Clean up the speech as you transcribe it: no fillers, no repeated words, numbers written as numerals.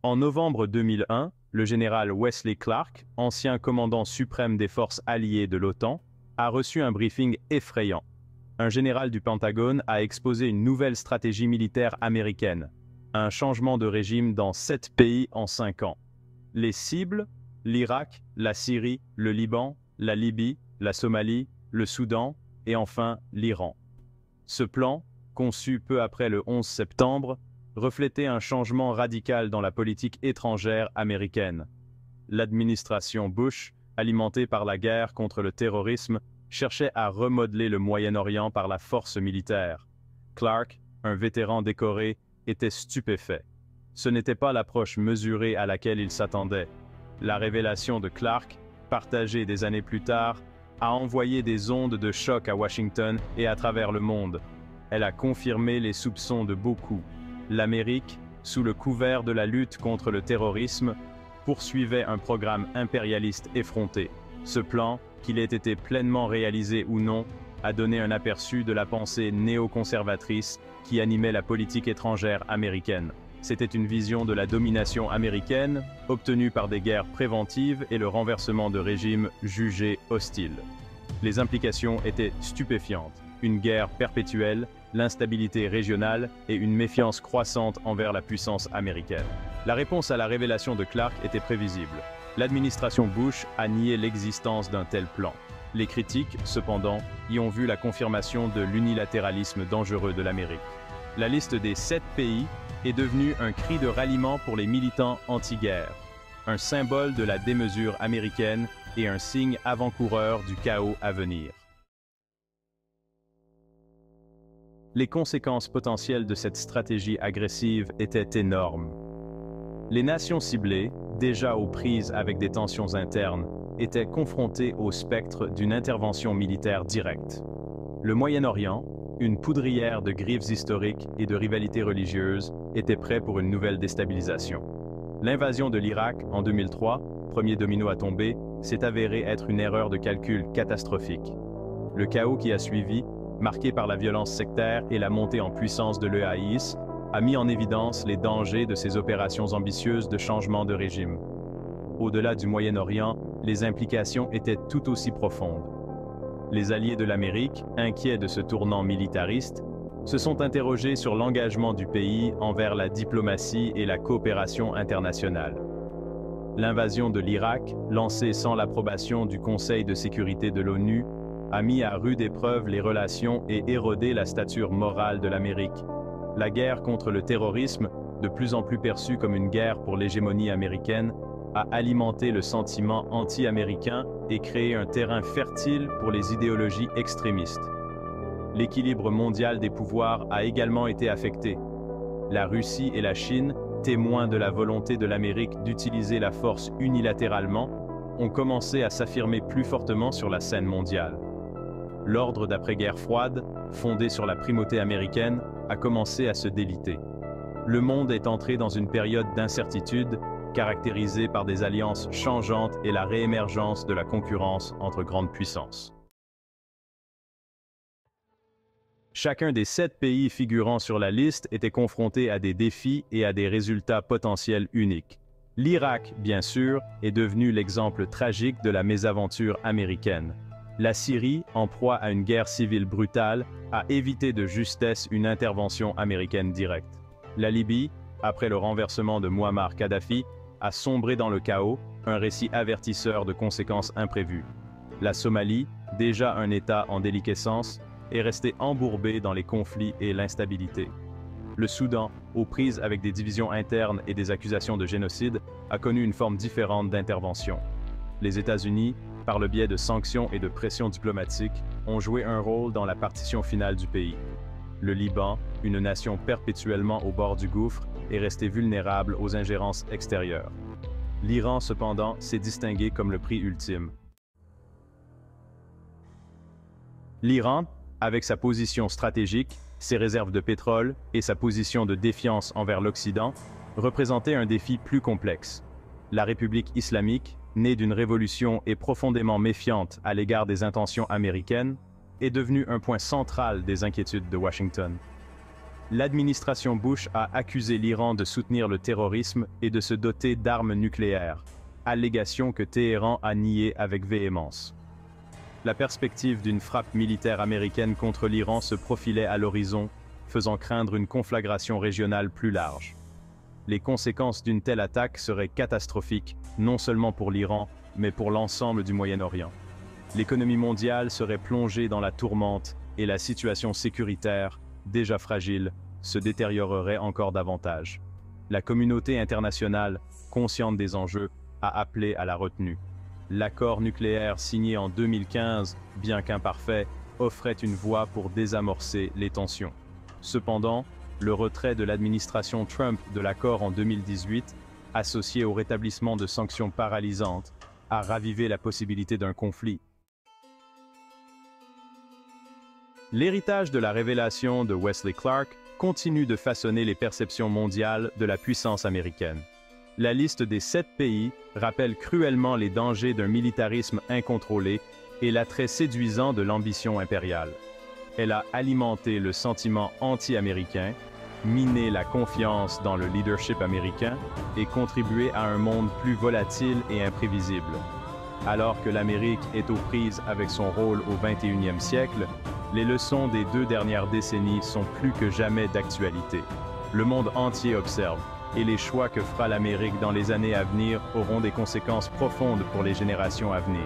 En novembre 2001, le général Wesley Clark, ancien commandant suprême des forces alliées de l'OTAN, a reçu un briefing effrayant. Un général du Pentagone a exposé une nouvelle stratégie militaire américaine, un changement de régime dans 7 pays en 5 ans. Les cibles, l'Irak, la Syrie, le Liban, la Libye, la Somalie, le Soudan et enfin l'Iran. Ce plan, conçu peu après le 11 septembre, reflétait un changement radical dans la politique étrangère américaine. L'administration Bush, alimentée par la guerre contre le terrorisme, cherchait à remodeler le Moyen-Orient par la force militaire. Clark, un vétéran décoré, était stupéfait. Ce n'était pas l'approche mesurée à laquelle il s'attendait. La révélation de Clark, partagée des années plus tard, a envoyé des ondes de choc à Washington et à travers le monde. Elle a confirmé les soupçons de beaucoup. L'Amérique, sous le couvert de la lutte contre le terrorisme, poursuivait un programme impérialiste effronté. Ce plan, qu'il ait été pleinement réalisé ou non, a donné un aperçu de la pensée néoconservatrice qui animait la politique étrangère américaine. C'était une vision de la domination américaine, obtenue par des guerres préventives et le renversement de régimes jugés hostiles. Les implications étaient stupéfiantes. Une guerre perpétuelle, l'instabilité régionale et une méfiance croissante envers la puissance américaine. La réponse à la révélation de Clark était prévisible. L'administration Bush a nié l'existence d'un tel plan. Les critiques, cependant, y ont vu la confirmation de l'unilatéralisme dangereux de l'Amérique. La liste des 7 pays est devenue un cri de ralliement pour les militants anti-guerre, un symbole de la démesure américaine et un signe avant-coureur du chaos à venir. Les conséquences potentielles de cette stratégie agressive étaient énormes. Les nations ciblées, déjà aux prises avec des tensions internes, étaient confrontées au spectre d'une intervention militaire directe. Le Moyen-Orient, une poudrière de griffes historiques et de rivalités religieuses, était prêt pour une nouvelle déstabilisation. L'invasion de l'Irak en 2003, premier domino à tomber, s'est avérée être une erreur de calcul catastrophique. Le chaos qui a suivi, marqué par la violence sectaire et la montée en puissance de l'EAIS, a mis en évidence les dangers de ces opérations ambitieuses de changement de régime. Au-delà du Moyen-Orient, les implications étaient tout aussi profondes. Les alliés de l'Amérique, inquiets de ce tournant militariste, se sont interrogés sur l'engagement du pays envers la diplomatie et la coopération internationale. L'invasion de l'Irak, lancée sans l'approbation du Conseil de sécurité de l'ONU, a mis à rude épreuve les relations et érodé la stature morale de l'Amérique. La guerre contre le terrorisme, de plus en plus perçue comme une guerre pour l'hégémonie américaine, a alimenté le sentiment anti-américain et créé un terrain fertile pour les idéologies extrémistes. L'équilibre mondial des pouvoirs a également été affecté. La Russie et la Chine, témoins de la volonté de l'Amérique d'utiliser la force unilatéralement, ont commencé à s'affirmer plus fortement sur la scène mondiale. L'ordre d'après-guerre froide, fondé sur la primauté américaine, a commencé à se déliter. Le monde est entré dans une période d'incertitude, caractérisée par des alliances changeantes et la réémergence de la concurrence entre grandes puissances. Chacun des 7 pays figurant sur la liste était confronté à des défis et à des résultats potentiels uniques. L'Irak, bien sûr, est devenu l'exemple tragique de la mésaventure américaine. La Syrie, en proie à une guerre civile brutale, a évité de justesse une intervention américaine directe. La Libye, après le renversement de Mouammar Kadhafi, a sombré dans le chaos, un récit avertisseur de conséquences imprévues. La Somalie, déjà un État en déliquescence, est restée embourbée dans les conflits et l'instabilité. Le Soudan, aux prises avec des divisions internes et des accusations de génocide, a connu une forme différente d'intervention. Les États-Unis, par le biais de sanctions et de pressions diplomatiques, ont joué un rôle dans la partition finale du pays. Le Liban, une nation perpétuellement au bord du gouffre, est resté vulnérable aux ingérences extérieures. L'Iran, cependant, s'est distingué comme le prix ultime. L'Iran, avec sa position stratégique, ses réserves de pétrole et sa position de défiance envers l'Occident, représentait un défi plus complexe. La République islamique, née d'une révolution et profondément méfiante à l'égard des intentions américaines, est devenue un point central des inquiétudes de Washington. L'administration Bush a accusé l'Iran de soutenir le terrorisme et de se doter d'armes nucléaires, allégation que Téhéran a niée avec véhémence. La perspective d'une frappe militaire américaine contre l'Iran se profilait à l'horizon, faisant craindre une conflagration régionale plus large. Les conséquences d'une telle attaque seraient catastrophiques, non seulement pour l'Iran, mais pour l'ensemble du Moyen-Orient. L'économie mondiale serait plongée dans la tourmente et la situation sécuritaire, déjà fragile, se détériorerait encore davantage. La communauté internationale, consciente des enjeux, a appelé à la retenue. L'accord nucléaire signé en 2015, bien qu'imparfait, offrait une voie pour désamorcer les tensions. Cependant, le retrait de l'administration Trump de l'accord en 2018, associé au rétablissement de sanctions paralysantes, a ravivé la possibilité d'un conflit. L'héritage de la révélation de Wesley Clark continue de façonner les perceptions mondiales de la puissance américaine. La liste des 7 pays rappelle cruellement les dangers d'un militarisme incontrôlé et l'attrait séduisant de l'ambition impériale. Elle a alimenté le sentiment anti-américain, miné la confiance dans le leadership américain et contribué à un monde plus volatile et imprévisible. Alors que l'Amérique est aux prises avec son rôle au XXIe siècle, les leçons des 2 dernières décennies sont plus que jamais d'actualité. Le monde entier observe, et les choix que fera l'Amérique dans les années à venir auront des conséquences profondes pour les générations à venir.